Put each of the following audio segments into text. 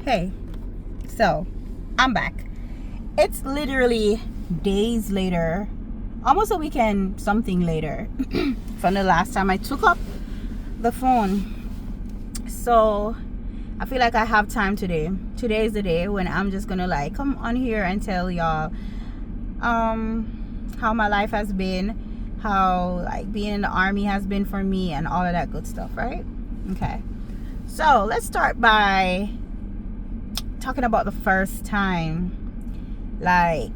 Hey, so I'm back. It's literally days later, almost a weekend something later from the last time I took up the phone. So I feel like I have time today. Today is the day when I'm just gonna like come on here and tell y'all how my life has been, how like being in the army has been for me, and all of that good stuff, right? Okay, so let's start by talking about the first time. I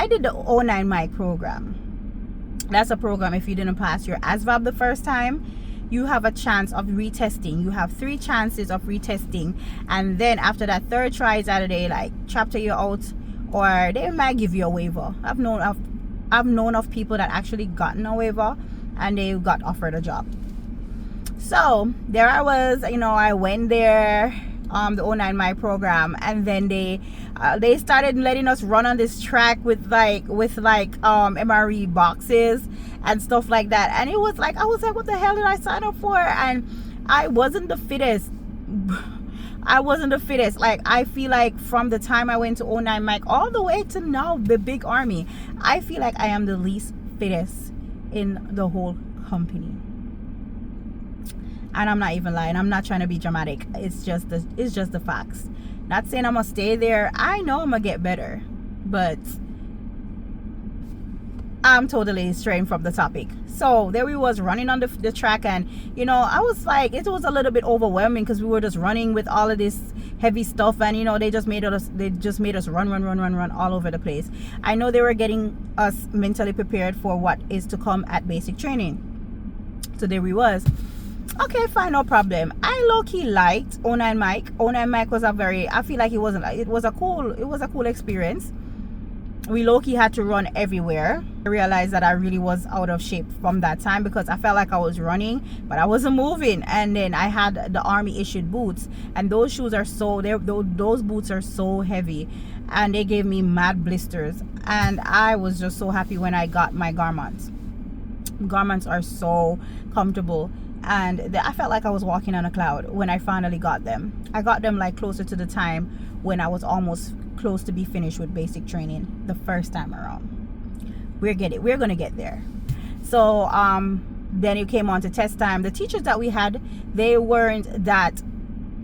did the 09 mic program. That's a program. If you didn't pass your ASVAB the first time, you have a chance of retesting. You have 3 chances of retesting, and then after that third try is either they like chapter you out or they might give you a waiver. I've known of people that actually gotten a waiver and they got offered a job. So there I was, I went there, the 09 mic program, and then they started letting us run on this track with MRE boxes and stuff like that, and I was like, what the hell did I sign up for? And I wasn't the fittest. Like, I feel like from the time I went to 09 mic all the way to now, the big army, I feel like I am the least fittest in the whole company. And I'm not even lying. I'm not trying to be dramatic. It's just the facts. Not saying I'm gonna stay there. I know I'm gonna get better, but I'm totally straying from the topic. So there we was running on the track, and I was like, it was a little bit overwhelming because we were just running with all of this heavy stuff, and they just made us run all over the place. I know they were getting us mentally prepared for what is to come at basic training. So there we was. Okay, fine, no problem. I low-key liked 09 mic. 09 mic was I feel like it was a cool experience. We low-key had to run everywhere. I realized that I really was out of shape from that time because I felt like I was running, but I wasn't moving. And then I had the army issued boots, and those shoes are those boots are so heavy, and they gave me mad blisters. And I was just so happy when I got my garments. Garments are so comfortable. And I felt like I was walking on a cloud when I finally got them. I got them like closer to the time when I was almost close to be finished with basic training the first time around. We're gonna get there. So then it came on to test time. The teachers that we had, they weren't that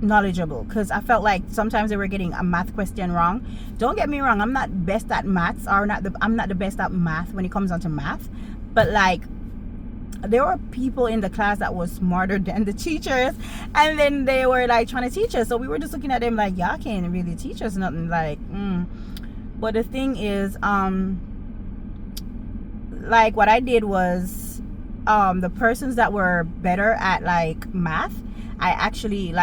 knowledgeable because I felt like sometimes they were getting a math question wrong. Don't get me wrong, I'm not best at maths, I'm not the best at math when it comes onto math, but like there were people in the class that was smarter than the teachers, and then they were like trying to teach us, so we were just looking at them like, y'all can't really teach us nothing. But the thing is, like what I did was, the persons that were better at like math, I actually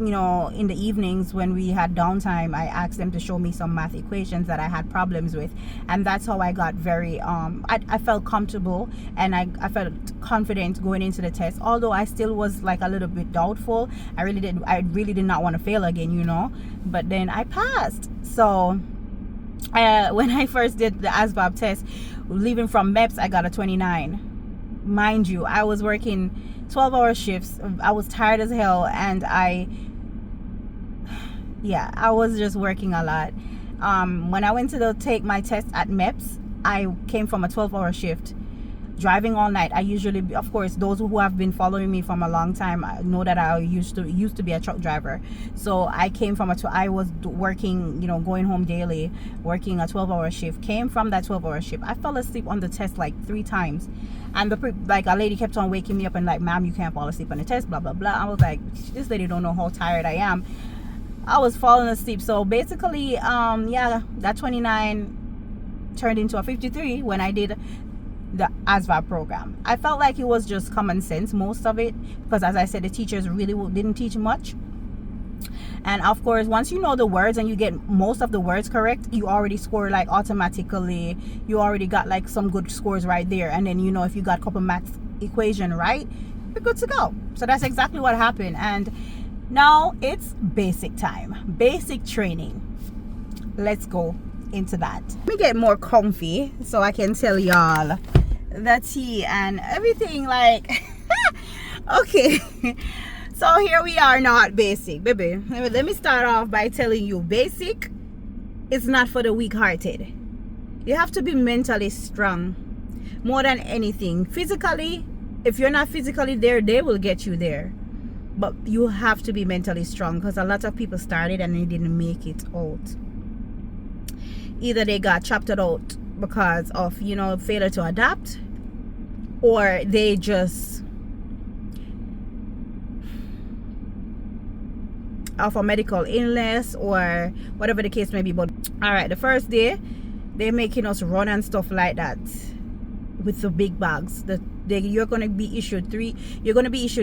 in the evenings when we had downtime, I asked them to show me some math equations that I had problems with, and that's how I got very I felt comfortable, and I felt confident going into the test, although I still was like a little bit doubtful. I really did not want to fail again, but then I passed. So when I first did the ASVAB test, leaving from MEPS, I got a 29. Mind you, I was working 12-hour shifts. I was tired as hell, and I was just working a lot. When I went to take my test at MEPS, I came from a 12-hour shift, driving all night. I usually, of course, those who have been following me from a long time know that I used to be a truck driver. So I came from I was working, going home daily, working a 12-hour shift. Came from that 12-hour shift. I fell asleep on the test like 3 times, and a lady kept on waking me up and like, ma'am, you can't fall asleep on the test, blah blah blah. I was like, this lady don't know how tired I am. I was falling asleep. So basically, that 29 turned into a 53 when I did the ASVAB program. I felt like it was just common sense, most of it, because as I said, the teachers really didn't teach much. And of course, once you know the words and you get most of the words correct, you already score like automatically. You already got like some good scores right there. And then if you got a couple math equation right, you're good to go. So that's exactly what happened. And now it's basic time, basic training. Let's go into that. Let me get more comfy so I can tell y'all the tea and everything. Like okay, So here we are now at basic, baby. Let me start off by telling you, basic is not for the weak-hearted. You have to be mentally strong more than anything. Physically, if you're not physically there, they will get you there. But you have to be mentally strong, because a lot of people started and they didn't make it out. Either they got chopped out because of, you know, failure to adapt, or they just of a medical illness, or whatever the case may be. But all right, the first day they're making us run and stuff like that with the big bags. You're gonna be issued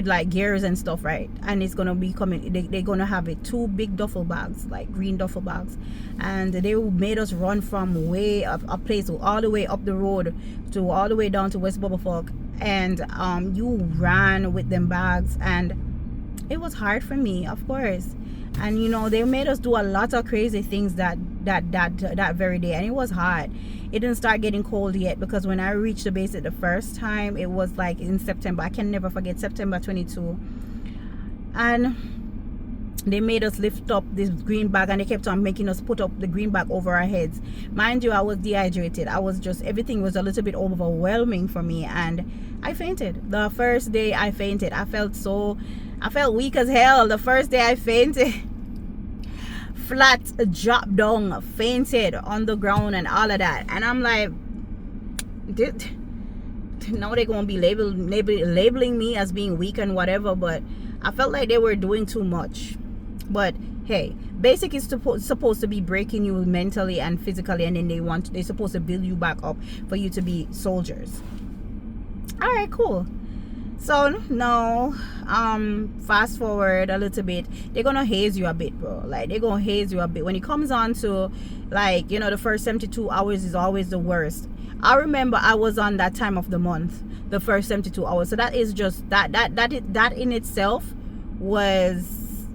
like gears and stuff, right? And it's gonna be coming, they're gonna have it 2 big duffel bags, like green duffel bags, and they made us run from way up a place all the way up the road to all the way down to West Bubblefuck. And you ran with them bags, and it was hard for me, of course. And you know, they made us do a lot of crazy things that very day, and it was hot. It didn't start getting cold yet, because when I reached the base the first time, it was like in September. I can never forget September 22. And they made us lift up this green bag, and they kept on making us put up the green bag over our heads. Mind you, I was dehydrated. Everything was a little bit overwhelming for me, and I fainted. The first day I fainted. I felt weak as hell. The first day I fainted. Flat, dropped down, fainted on the ground and all of that. And I'm like, now they're gonna be labeling me as being weak and whatever. But I felt like they were doing too much. But hey, basic is supposed to be breaking you mentally and physically, and then they're supposed to build you back up for you to be soldiers. All right, cool. So now, fast forward a little bit, they're gonna haze you a bit, bro. Like, they're gonna haze you a bit when it comes on to, like, you know, the first 72 hours is always the worst. I remember I was on that time of the month, the first 72 hours. So that is just that in itself was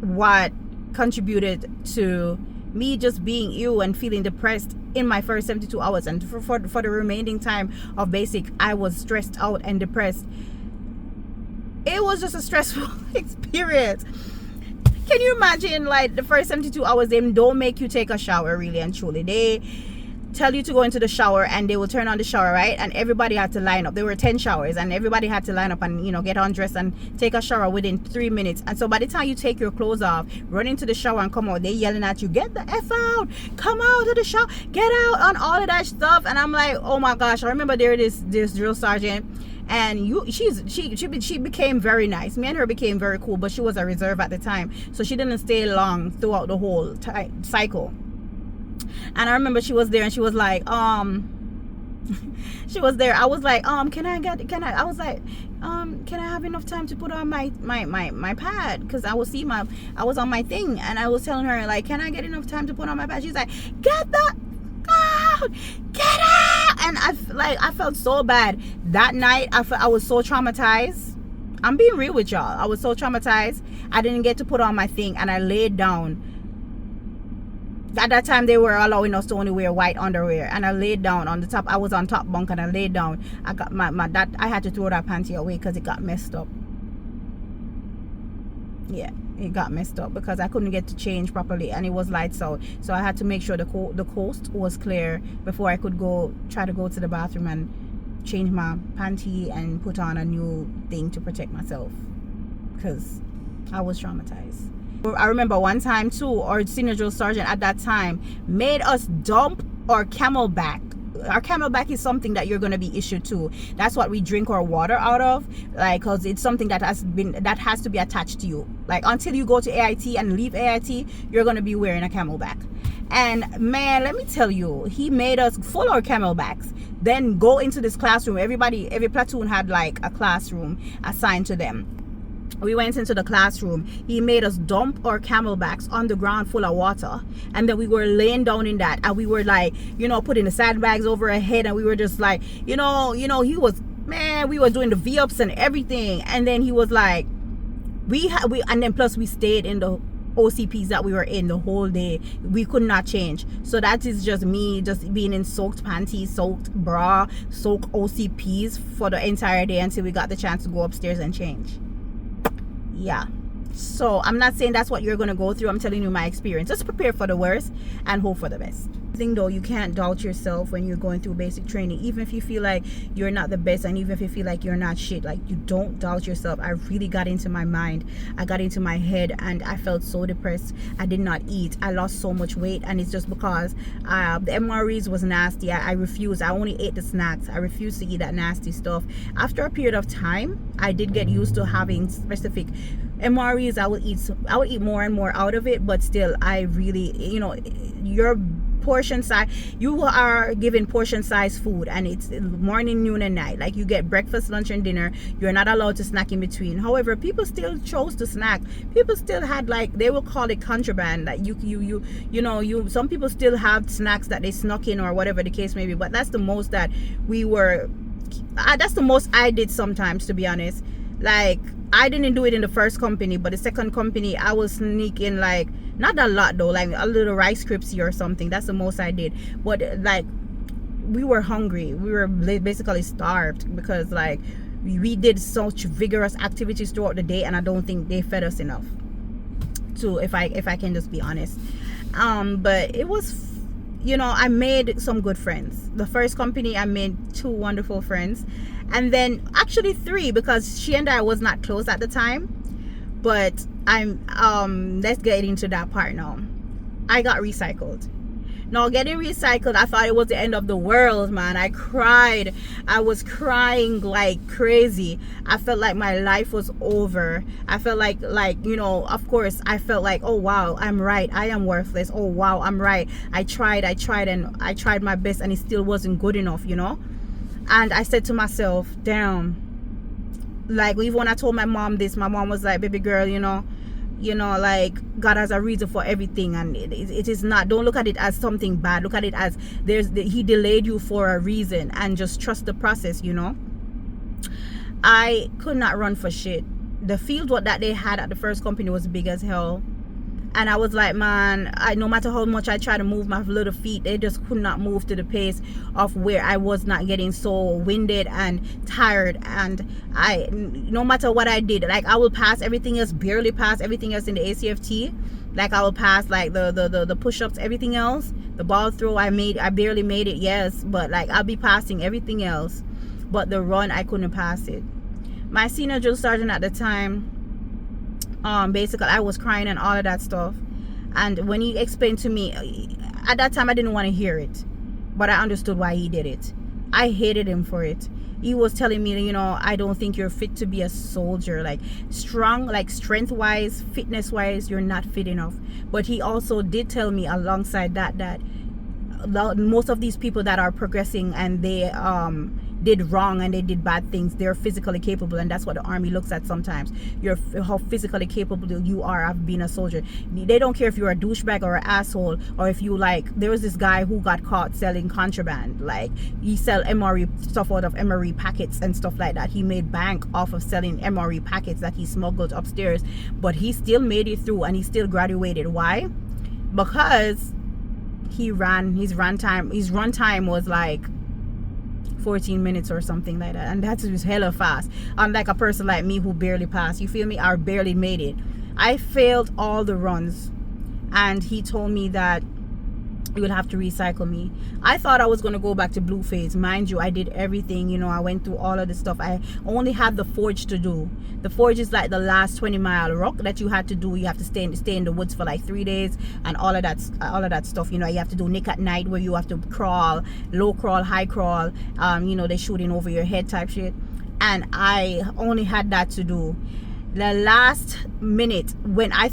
what contributed to me just being ill and feeling depressed in my first 72 hours. And for the remaining time of basic, I was stressed out and depressed. It was just a stressful experience. Can you imagine, like, the first 72 hours, they don't make you take a shower, really and truly. They tell you to go into the shower, and they will turn on the shower, right? And everybody had to line up. There were 10 showers, and everybody had to line up and, you know, get undressed and take a shower within 3 minutes. And so by the time you take your clothes off, run into the shower and come out, they yelling at you, get the F out, come out of the shower, get out, on all of that stuff. And I'm like, oh my gosh. I remember this drill sergeant, and she became very nice. Me and her became very cool, but she was a reserve at the time, so she didn't stay long throughout the whole cycle. And I remember she was there, and she was like, she was there. I was like, can I have enough time to put on my pad? Because I was on my thing, and I was telling her, like, can I get enough time to put on my pad? She's like, get out, and I felt so bad that night. I was so traumatized. I'm being real with y'all. I was so traumatized. I didn't get to put on my thing, and I laid down. At that time, they were allowing us to only wear white underwear, and I laid down on the top. I was on top bunk, and I laid down. I got I had to throw that panty away because it got messed up. Yeah, it got messed up because I couldn't get to change properly, and it was lights out. So I had to make sure the coast was clear before I could try to go to the bathroom and change my panty and put on a new thing to protect myself, because I was traumatized. I remember one time too, our senior drill sergeant at that time made us dump our Camelback. Our Camelback is something that you're going to be issued to. That's what we drink our water out of, like, because it's something that has to be attached to you. Like, until you go to AIT and leave AIT, you're going to be wearing a Camelback. And man, let me tell you, he made us full our Camelbacks, then go into this classroom. Every platoon had like a classroom assigned to them. We went into the classroom. He made us dump our Camelbacks on the ground full of water, and then we were laying down in that, and we were like, you know, putting the sandbags over our head, and we were just like, you know, he was, man, we were doing the V-ups and everything. And then he was like, and then plus we stayed in the OCPs that we were in the whole day. We could not change. So that is just me just being in soaked panties, soaked bra, soaked OCPs for the entire day until we got the chance to go upstairs and change. Yeah. So I'm not saying that's what you're going to go through. I'm telling you my experience. Just prepare for the worst and hope for the best. Thing though, you can't doubt yourself when you're going through basic training. Even if you feel like you're not the best, and even if you feel like you're not shit, like, you don't doubt yourself. I really got into my mind, I got into my head, and I felt so depressed. I did not eat. I lost so much weight, and it's just because the MREs was nasty. I refused. I only ate the snacks. I refused to eat that nasty stuff. After a period of time, I did get used to having specific MREs. I would eat more and more out of it, but still, I really, your portion size, you are given portion size food, and it's morning, noon, and night. Like, you get breakfast, lunch, and dinner. You're not allowed to snack in between. However, people still chose to snack. People still had, like, they will call it contraband. Like, some people still have snacks that they snuck in, or whatever the case may be. But that's the most that that's the most I did sometimes, to be honest. Like, I didn't do it in the first company, but the second company, I was sneaking, like, not a lot though, like a little Rice Krispie or something. That's the most I did. But like, we were hungry. We were basically starved, because like, we did such vigorous activities throughout the day, and I don't think they fed us enough. To if I can just be honest. But it was, I made some good friends. The first company, I made 2 wonderful friends, and then actually 3, because she and I was not close at the time. But let's get into that part now. I got recycled. Now, getting recycled, I thought it was the end of the world, man. I cried. I was crying like crazy. I felt like my life was over. I felt like of course, I felt like, oh wow, I'm right. I am worthless. Oh wow, I'm right. I tried, and I tried my best, and it still wasn't good enough, And I said to myself, damn. Like, even when I told my mom this, my mom was like, baby girl, like, God has a reason for everything, and it is not, don't look at it as something bad. Look at it as he delayed you for a reason, and just trust the process. I could not run for shit. The field what that they had at the first company was big as hell, and I was like, man, no matter how much I try to move my little feet, they just could not move to the pace of where I was not getting so winded and tired. And no matter what I did, like, I will pass everything else, barely pass everything else in the ACFT. Like, I will pass, like, the push-ups, everything else. The ball throw, I barely made it, yes, but like, I'll be passing everything else. But the run, I couldn't pass it. My senior drill sergeant at the time, basically, I was crying and all of that stuff, and when he explained to me, at that time I didn't want to hear it, but I understood why he did it. I hated him for it. He was telling me, I don't think you're fit to be a soldier. Like, strong, like, strength wise, fitness wise, you're not fit enough. But he also did tell me alongside that most of these people that are progressing, and they did wrong and they did bad things, they're physically capable, and that's what the army looks at sometimes. How physically capable you are of being a soldier. They don't care if you're a douchebag or an asshole, or if you, like, there was this guy who got caught selling contraband. Like, he sell MRE stuff out of MRE packets and stuff like that. He made bank off of selling MRE packets that he smuggled upstairs, but he still made it through, and he still graduated. Why? Because his run time was like 14 minutes or something like that, and that was hella fast, unlike a person like me who barely passed, you feel me, I barely made it. I failed all the runs, and he told me that you would have to recycle me. I thought I was going to go back to blue phase. Mind you, I did everything, I went through all of the stuff. I only had the forge to do. The forge is like the last 20-mile rock that you had to do. You have to stay in the woods for like 3 days, and all of that stuff. You have to do Nick at night, where you have to crawl, low crawl, high crawl. They shooting over your head type shit. And I only had that to do. The last minute, when I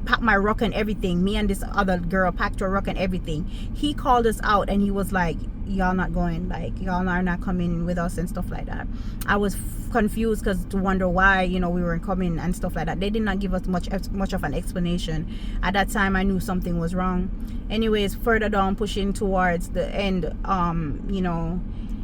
packed my rock and everything, me and this other girl packed her rock and everything, he called us out and he was like, y'all not going, like, y'all are not coming with us and stuff like that. I was confused, because to wonder why we weren't coming and stuff like that. They did not give us much of an explanation. At that time, I knew something was wrong. Anyways, further down, pushing towards the end,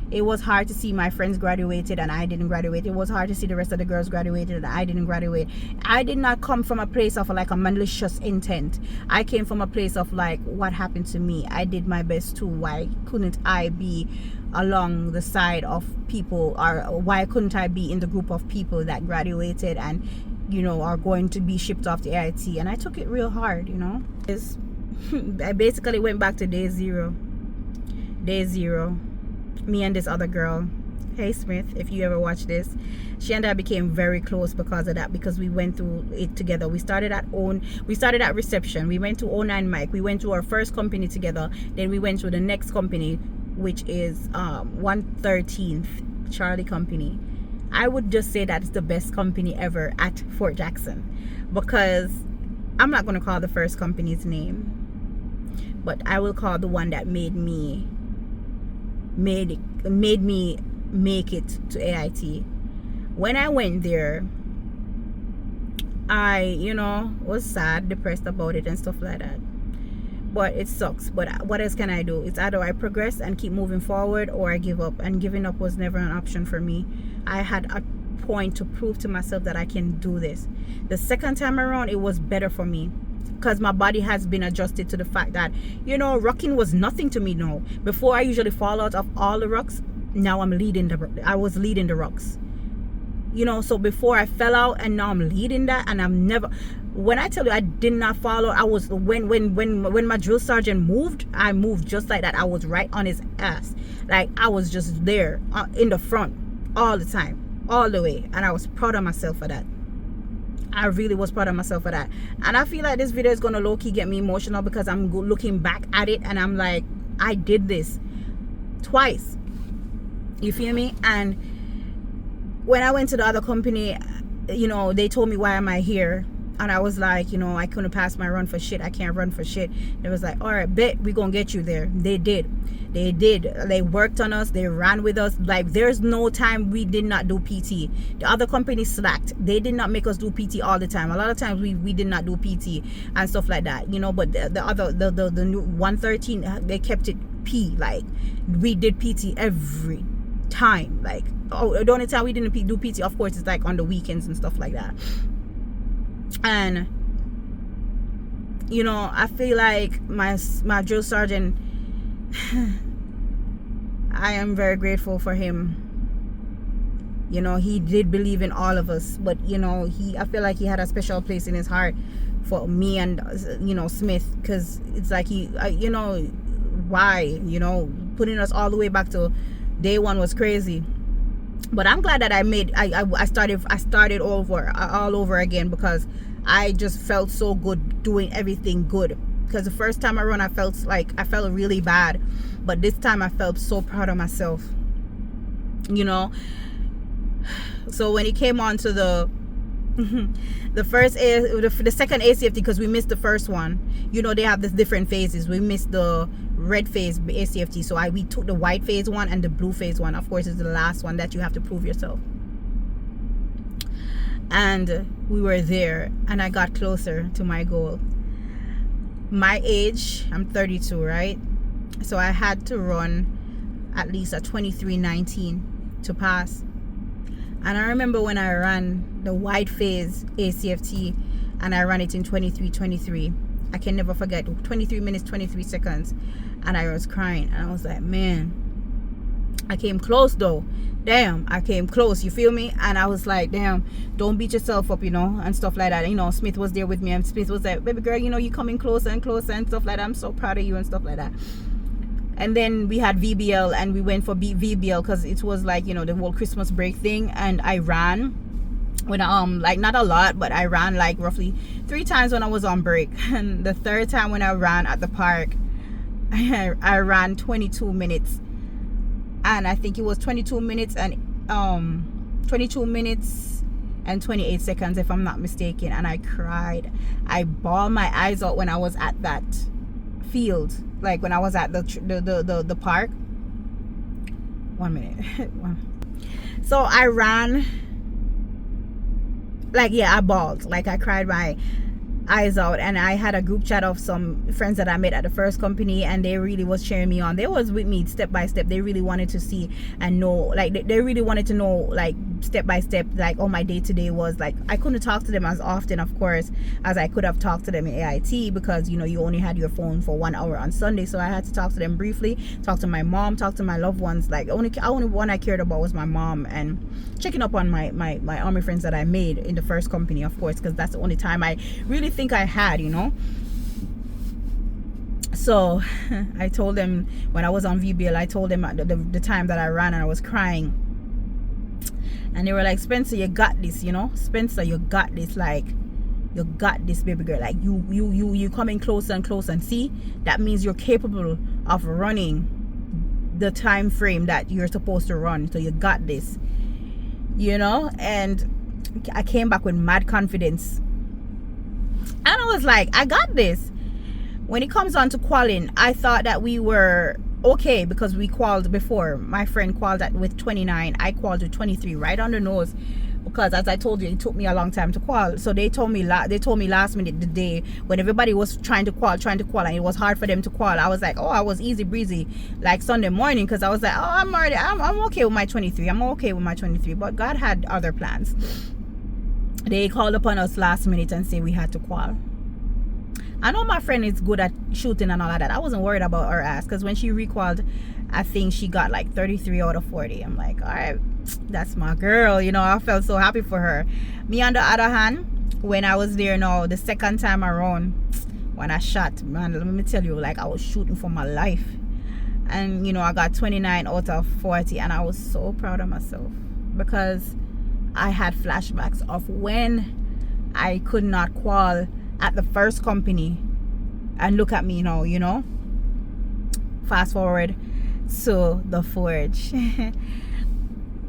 it was hard to see my friends graduated and I didn't graduate. It was hard to see the rest of the girls graduated and I didn't graduate. I did not come from a place of like a malicious intent. I came from a place of like, what happened to me? I did my best too. Why couldn't I be along the side of people, or why couldn't I be in the group of people that graduated and you know, are going to be shipped off to AIT, and I took it real hard, you know. I basically went back to day zero. Me and this other girl, hey Smith, if you ever watch this, she and I became very close because of that, because we went through it together. We started at reception, we went to 09 Mike, we went to our first company together, then we went to the next company, which is 113th Charlie Company. I would just say that it's the best company ever at Fort Jackson, because I'm not going to call the first company's name, but I will call the one that made me make it to AIT. When I went there, I, you know, was sad, depressed about it and stuff like that. But it sucks. But what else can I do? It's either I progress and keep moving forward, or I give up. And giving up was never an option for me. I had a point to prove to myself that I can do this. The second time around, it was better for me, because my body has been adjusted to the fact that, you know, rocking was nothing to me now. Before, I usually fall out of all the rocks. Now I was leading the rocks, you know. So before I fell out, and now I'm leading that, and I'm never, when I tell you I did not fall out, I was, when my drill sergeant moved, I moved just like that. I was right on his ass, like I was just there in the front all the time, all the way, and I was proud of myself for that. I really was proud of myself for that. And I feel like this video is gonna low-key get me emotional, because I'm looking back at it and I'm like, I did this twice, you feel me? And when I went to the other company, you know, they told me, why am I here? And I was like, you know, I couldn't pass my run for shit. I can't run for shit. It was like, all right, bet we gonna get you there. They did. They worked on us. They ran with us. Like, there's no time we did not do PT. The other company slacked. They did not make us do PT all the time. A lot of times we did not do PT and stuff like that, you know. But the new 113, they kept it P. Like, we did PT every time. Like, oh, the only time we didn't do PT, of course, is like on the weekends and stuff like that. And, you know, I feel like my drill sergeant, I am very grateful for him. You know, he did believe in all of us, but, you know, I feel like he had a special place in his heart for me and, you know, Smith, because it's like you know, why, you know, putting us all the way back to day one was crazy. But I'm glad that I started all over again, because I just felt so good doing everything good. Because the first time around, I felt really bad, but this time I felt so proud of myself, you know. So when it came on to the second ACFT, because we missed the first one, you know, they have this different phases. We missed the red phase ACFT, so we took the white phase one and the blue phase one. Of course, is the last one that you have to prove yourself. And we were there, and I got closer to my goal. My age, I'm 32, right? So I had to run at least a 23:19 to pass. And I remember when I ran the white phase ACFT, and I ran it in 23:23. I can never forget, 23 minutes 23 seconds, and I was crying, and I was like, man, I came close though. Damn, I came close, you feel me? And I was like, damn, don't beat yourself up, you know, and stuff like that. You know, Smith was there with me, and Smith was like, baby girl, you know, you coming closer and closer and stuff like that. I'm so proud of you and stuff like that. And then we had VBL, and we went for VBL because it was like, you know, the whole Christmas break thing. And I ran when like, not a lot, but I ran like roughly 3 times when I was on break. And the third time when I ran at the park, I ran 22 minutes. And I think it was 22 minutes and 28 seconds, if I'm not mistaken. And I cried. I bawled my eyes out when I was at that field, like when I was at the park. 1 minute. So I ran, like, yeah, I bawled, like I cried my eyes out. And I had a group chat of some friends that I met at the first company, and they really was cheering me on. They was with me step by step. They really wanted to see and know, like they really wanted to know, like, step by step, like all my day to day was. Like I couldn't talk to them as often, of course, as I could have talked to them in AIT, because you know you only had your phone for 1 hour on Sunday. So I had to talk to them briefly, talk to my mom, talk to my loved ones. Like only one I cared about was my mom, and checking up on my army friends that I made in the first company, of course, because that's the only time I really think I had, you know. So I told them when I was on VBL, I told them the time that I ran and I was crying, and they were like, Spencer, you got this, you know. Spencer, you got this. Like, you got this, baby girl. Like you coming closer and closer, and see, that means you're capable of running the time frame that you're supposed to run. So you got this, you know. And I came back with mad confidence, and I was like, I got this. When it comes on to qualing, I thought that we were okay, because we qualled before. My friend qualled with 29, I qualled with 23, right on the nose, because as I told you, it took me a long time to qual. So they told me last minute, the day when everybody was trying to qual, and it was hard for them to qual. I was like, oh, I was easy breezy like Sunday morning, because I was like, oh, I'm okay with my 23. I'm okay with my 23. But God had other plans. They called upon us last minute and say we had to qual. I know my friend is good at shooting and all of that. I wasn't worried about her ass, because when she requalled, I think she got like 33 out of 40. I'm like, all right, that's my girl, you know. I felt so happy for her. Me, on the other hand, when I was there now the second time around, when I shot, man, let me tell you, like I was shooting for my life, and you know, I got 29 out of 40, and I was so proud of myself, because I had flashbacks of when I could not qual at the first company, and look at me now, you know. Fast forward to the Forge.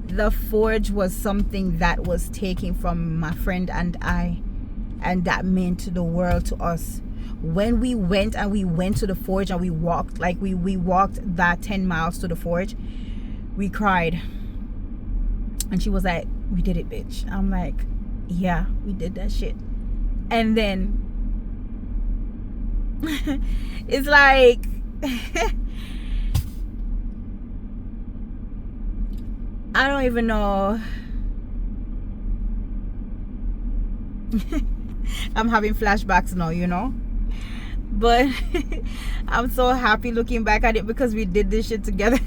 The Forge was something that was taken from my friend and I, and that meant the world to us. When we went to the Forge, and we walked, like we walked that 10 miles to the Forge, we cried, and she was like, we did it, bitch. I'm like, yeah, we did that shit. And then it's like I don't even know. I'm having flashbacks now, you know. But I'm so happy looking back at it, because we did this shit together.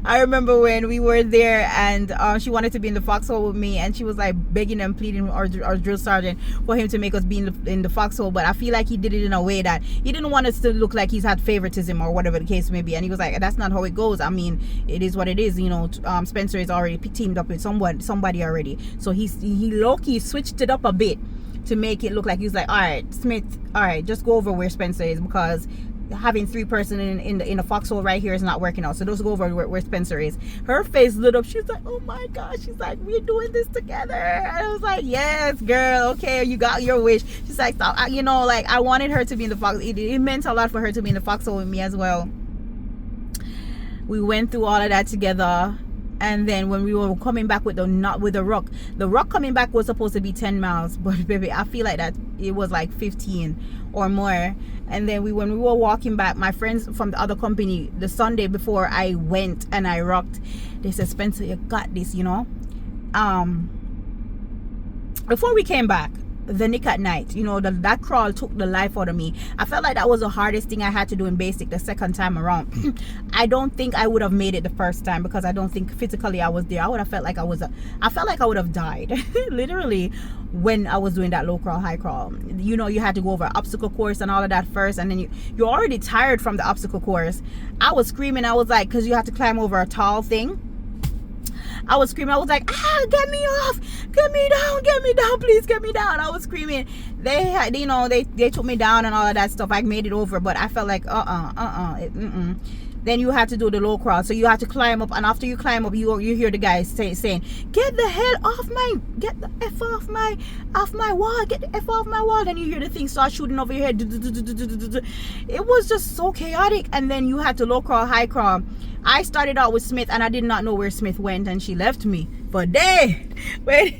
I remember when we were there, and she wanted to be in the foxhole with me, and she was like begging and pleading our drill sergeant for him to make us be in the foxhole. But I feel like he did it in a way that he didn't want us to look like he's had favoritism or whatever the case may be. And he was like, that's not how it goes. I mean, it is what it is, you know. Spencer is already teamed up with somebody already, so he low-key switched it up a bit to make it look like he's like, all right, Smith, all right, just go over where Spencer is, because having 3 person in the foxhole right here is not working out. So just go over where Spencer is. Her face lit up. She's like, oh my gosh. She's like, we're doing this together. And I was like, yes, girl. Okay, you got your wish. She's like, stop. You know, like I wanted her to be in the foxhole. It meant a lot for her to be in the foxhole with me as well. We went through all of that together. And then when we were coming back with the rock coming back was supposed to be 10 miles, but baby, I feel like that it was like 15 or more. And then when we were walking back, my friends from the other company, the Sunday before I went and I rocked, they said, Spencer, you got this, you know. Before we came back, the Nick at Night, you know, that crawl took the life out of me. I felt like that was the hardest thing I had to do in basic the second time around. I don't think I would have made it the first time, because I don't think physically I was there. I would have felt like I felt like I would have died literally when I was doing that low crawl, high crawl. You know, you had to go over obstacle course and all of that first, and then you're already tired from the obstacle course. I was screaming. I was like, because you have to climb over a tall thing. I was screaming. I was like, get me off, get me down, please get me down. I was screaming. They had, you know, they took me down and all of that stuff. I made it over, but I felt like Then you had to do the low crawl, so you had to climb up, and after you climb up, you hear the guys saying, get the hell off get the F off my wall, get the F off my wall. Then you hear the thing start shooting over your head. It was just so chaotic. And then you had to low crawl, high crawl. I started out with Smith, and I did not know where Smith went, and she left me for a day. But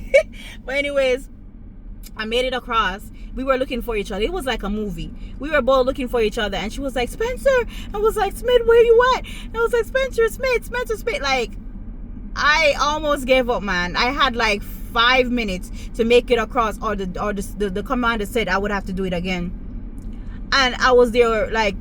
anyways, I made it across. We were looking for each other. It was like a movie. We were both looking for each other, and she was like, Spencer. I was like, Smith, where you at? And I was like, Spencer Smith. Like, I almost gave up, man. I had like 5 minutes to make it across, or the commander said I would have to do it again. And I was there like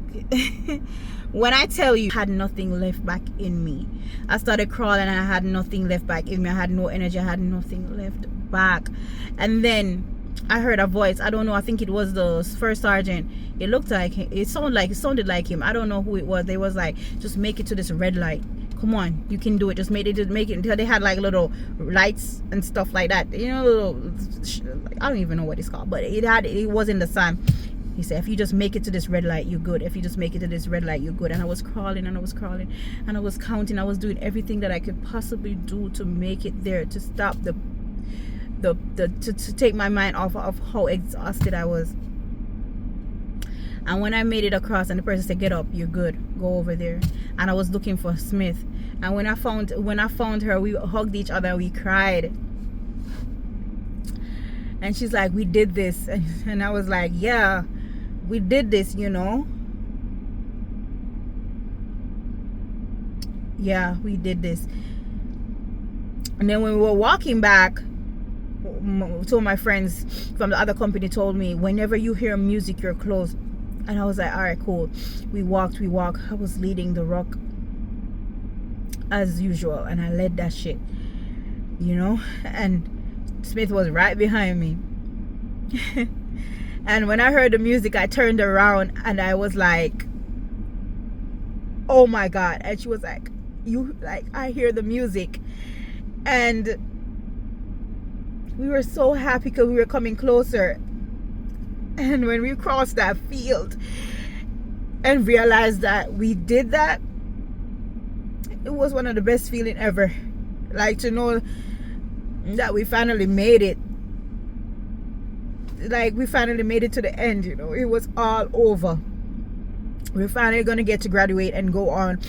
when I tell you, I had nothing left back in me. I started crawling and I had nothing left back in me. I had no energy. I had nothing left back. And then I heard a voice. I don't know. I think it was the first sergeant. It looked like him. It sounded like him. I don't know who it was. They was like, just make it to this red light. Come on, you can do it. Just make it until they had like little lights and stuff like that. You know, little, I don't even know what it's called, but it was in the sun. He said, if you just make it to this red light, you're good. If you just make it to this red light, you're good. And I was crawling and I was crawling and I was counting. I was doing everything that I could possibly do to make it there, to stop to take my mind off of how exhausted I was. And when I made it across and the person said, get up, you're good, go over there. And I was looking for Smith. And when I found her, we hugged each other and we cried. And she's like, we did this. And I was like, yeah, we did this, you know. Yeah, we did this. And then when we were walking back, two of my friends from the other company told me, whenever you hear music, you're close. And I was like, all right, cool. We walked. I was leading the rock as usual, and I led that shit, you know. And Smith was right behind me. And when I heard the music, I turned around and I was like, oh my God. And she was like, I hear the music. And we were so happy because we were coming closer. And when we crossed that field and realized that we did that, it was one of the best feeling ever. Like, to know that we finally made it. Like, we finally made it to the end, you know. It was all over. We're finally going to get to graduate and go on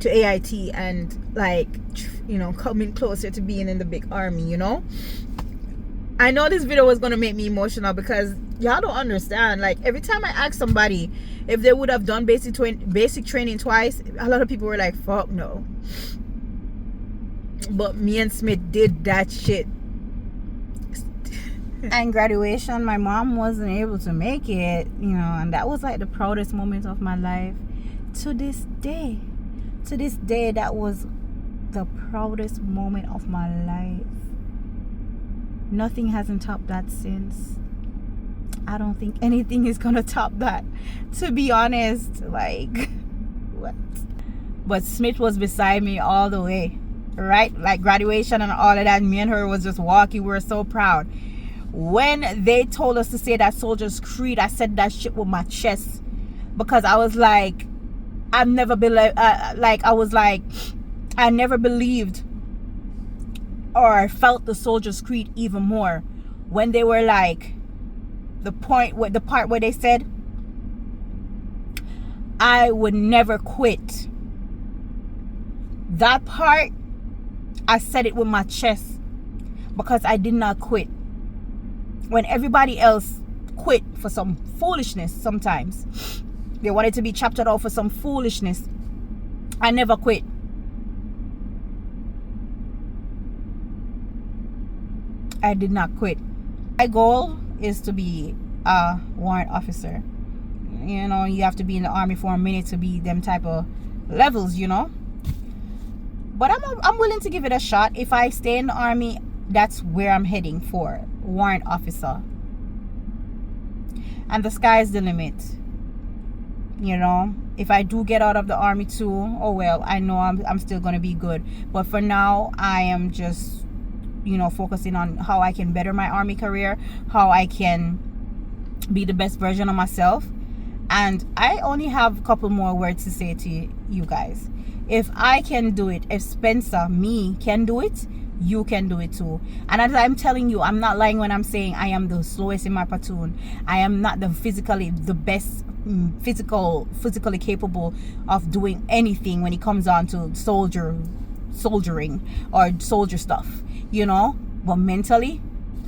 to AIT and, like, you know, coming closer to being in the big army, you know. I know this video was going to make me emotional because y'all don't understand. Like, every time I ask somebody if they would have done basic training twice, a lot of people were like, fuck no. But me and Smith did that shit. And graduation, my mom wasn't able to make it, you know, and that was like the proudest moment of my life. To this day, that was the proudest moment of my life. Nothing hasn't topped that since. I don't think anything is gonna top that, to be honest. Like, what? But Smith was beside me all the way, right? Like, graduation and all of that, me and her was just walking. We were so proud. When they told us to say that Soldier's Creed, I said that shit with my chest, because I was like, I never believed or felt the Soldier's Creed even more when they were like, the part where they said, I would never quit. That part, I said it with my chest, because I did not quit. When everybody else quit for some foolishness, sometimes they wanted to be chaptered out for some foolishness, I never quit. I did not quit. My goal is to be a warrant officer. You know, you have to be in the army for a minute to be them type of levels, you know. But I'm willing to give it a shot. If I stay in the army, that's where I'm heading for, warrant officer. And the sky's the limit. You know, if I do get out of the army too, oh well, I know I'm still gonna be good. But for now, I am just, you know, focusing on how I can better my army career, how I can be the best version of myself. And I only have a couple more words to say to you guys. If I can do it, if Spencer, me, can do it, you can do it too. And as I'm telling you, I'm not lying when I'm saying I am the slowest in my platoon. I am not the best physically capable of doing anything when it comes on to soldiering or soldier stuff, you know. But mentally,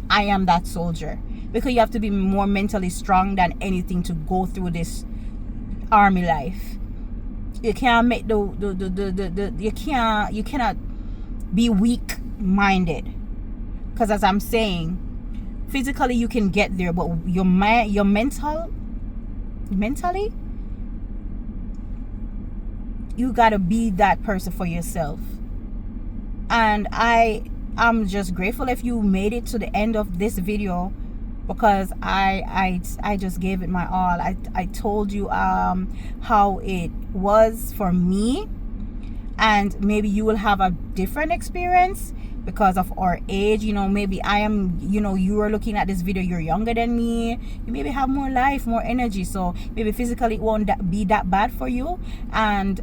I am that soldier, because you have to be more mentally strong than anything to go through this army life. You can't make you cannot be weak-minded, because as I'm saying, physically you can get there, but your mentally, you gotta be that person for yourself. And I'm just grateful if you made it to the end of this video, because I just gave it my all. I told you how it was for me, and maybe you will have a different experience because of our age. You know, maybe I am, you know, you are looking at this video, you're younger than me, you maybe have more life, more energy, so maybe physically it won't be that bad for you. And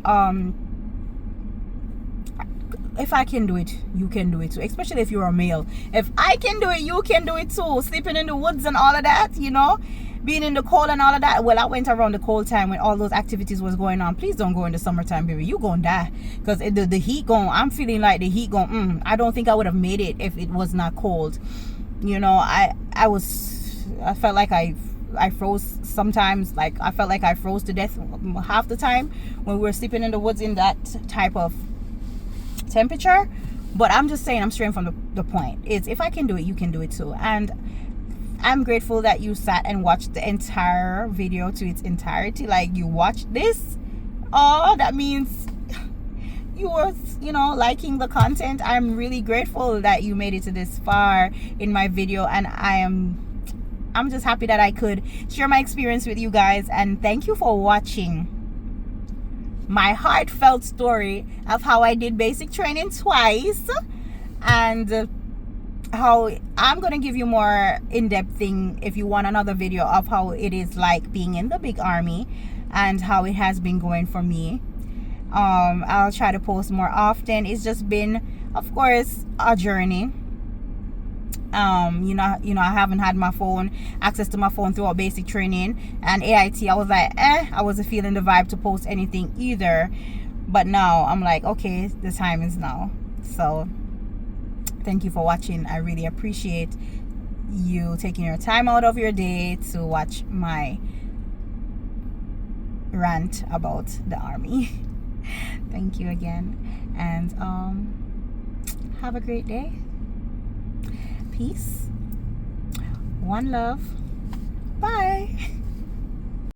if I can do it, you can do it too, especially if you're a male. If I can do it, you can do it too. Sleeping in the woods and all of that, you know, being in the cold and all of that. Well, I went around the cold time when all those activities was going on. Please don't go in the summertime, baby. You gonna die, because the heat going, I'm feeling like the heat going, I don't think I would have made it if it was not cold. You know, I felt like I froze sometimes. Like I felt like I froze to death half the time when we were sleeping in the woods in that type of temperature. But I'm just saying, I'm straight from the point. It's, if I can do it, you can do it too. And I'm grateful that you sat and watched the entire video to its entirety. Like, you watched this. Oh, that means you were, you know, liking the content. I'm really grateful that you made it to this far in my video, and I'm just happy that I could share my experience with you guys. And thank you for watching my heartfelt story of how I did basic training twice, and how I'm gonna give you more in-depth thing if you want another video of how it is like being in the big army and how it has been going for me. I'll try to post more often. It's just been, of course, a journey. You know, I haven't had my phone, access to my phone throughout basic training and AIT. I was like, I wasn't feeling the vibe to post anything either. But now I'm like, okay, the time is now. So thank you for watching. I really appreciate you taking your time out of your day to watch my rant about the army. Thank you again, and have a great day. Peace, one love, bye.